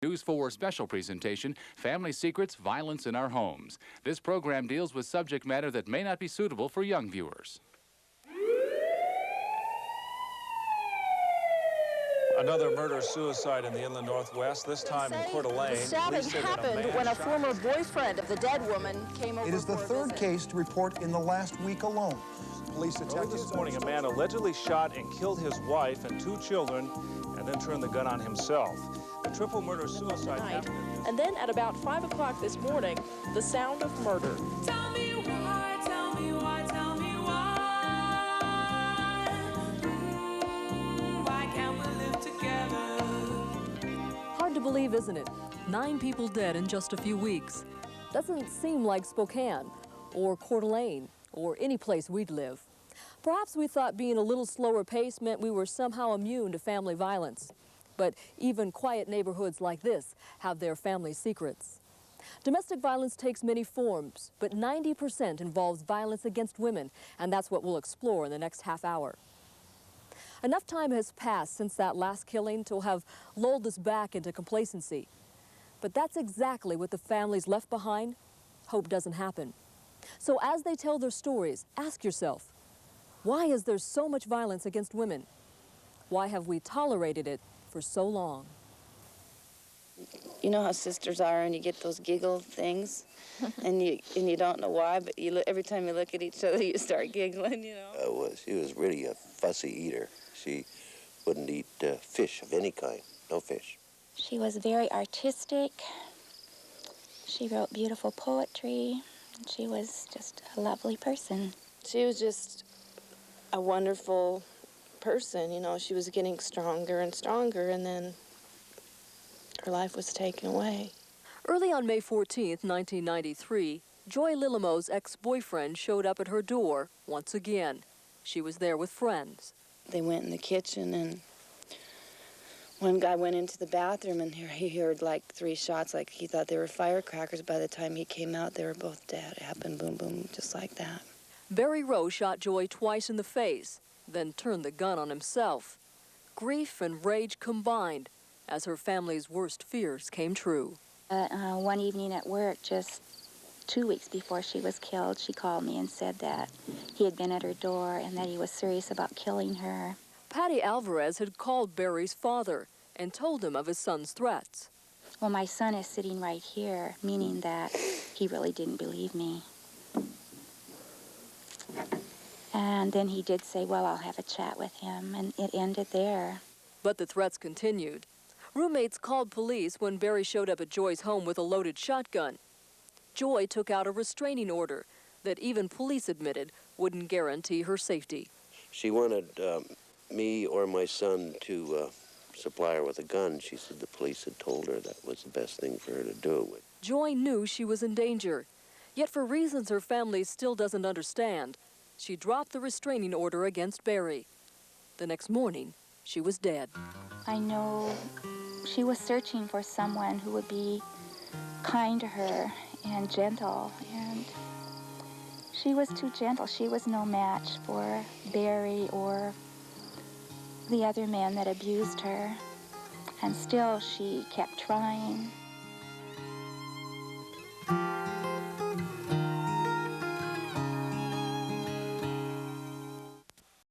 News 4 special presentation, Family Secrets, Violence in Our Homes. This program deals with subject matter that may not be suitable for young viewers. Another murder-suicide in the inland northwest, this time in Coeur d'Alene. The stabbing happened when a former boyfriend of the dead woman came over. It is the third case to report in the last week alone. Police detectives this morning, a man allegedly shot and killed his wife and 2 children and then turned the gun on himself. The triple murder-suicide happened. And then at about 5 o'clock this morning, the sound of murder. Tell me why, tell me why, tell me why. Why can't we live together? Hard to believe, isn't it? 9 people dead in just a few weeks. Doesn't seem like Spokane or Coeur d'Alene or any place we'd live. Perhaps we thought being a little slower pace meant we were somehow immune to family violence. But even quiet neighborhoods like this have their family secrets. Domestic violence takes many forms, but 90% involves violence against women, and that's what we'll explore in the next half hour. Enough time has passed since that last killing to have lulled us back into complacency. But that's exactly what the families left behind hope doesn't happen. So as they tell their stories, ask yourself, why is there so much violence against women? Why have we tolerated it for so long? You know how sisters are, and you get those giggle things, and you don't know why, but every time you look at each other, you start giggling, you know. She was really a fussy eater. She wouldn't eat fish of any kind, no fish. She was very artistic. She wrote beautiful poetry. She was just a lovely person. She was just a wonderful person, you know. She was getting stronger and stronger, and then her life was taken away. Early on May 14th, 1993, Joy Lilimo's ex-boyfriend showed up at her door once again. She was there with friends. They went in the kitchen, and one guy went into the bathroom, and he heard like 3 shots, like he thought they were firecrackers. By the time he came out, they were both dead. It happened boom, boom, just like that. Barry Rowe shot Joy twice in the face, then turned the gun on himself. Grief and rage combined as her family's worst fears came true. One evening at work, just 2 weeks before she was killed, she called me and said that he had been at her door and that he was serious about killing her. Patty Alvarez had called Barry's father and told him of his son's threats. Well, my son is sitting right here, meaning that he really didn't believe me. And then he did say, well, I'll have a chat with him, and it ended there. But the threats continued. Roommates called police when Barry showed up at Joy's home with a loaded shotgun. Joy took out a restraining order that even police admitted wouldn't guarantee her safety. She wanted me or my son to supply her with a gun. She said the police had told her that was the best thing for her to do. Joy knew she was in danger, yet for reasons her family still doesn't understand, she dropped the restraining order against Barry. The next morning, she was dead. I know she was searching for someone who would be kind to her and gentle, and she was too gentle. She was no match for Barry or the other man that abused her. And still she kept trying.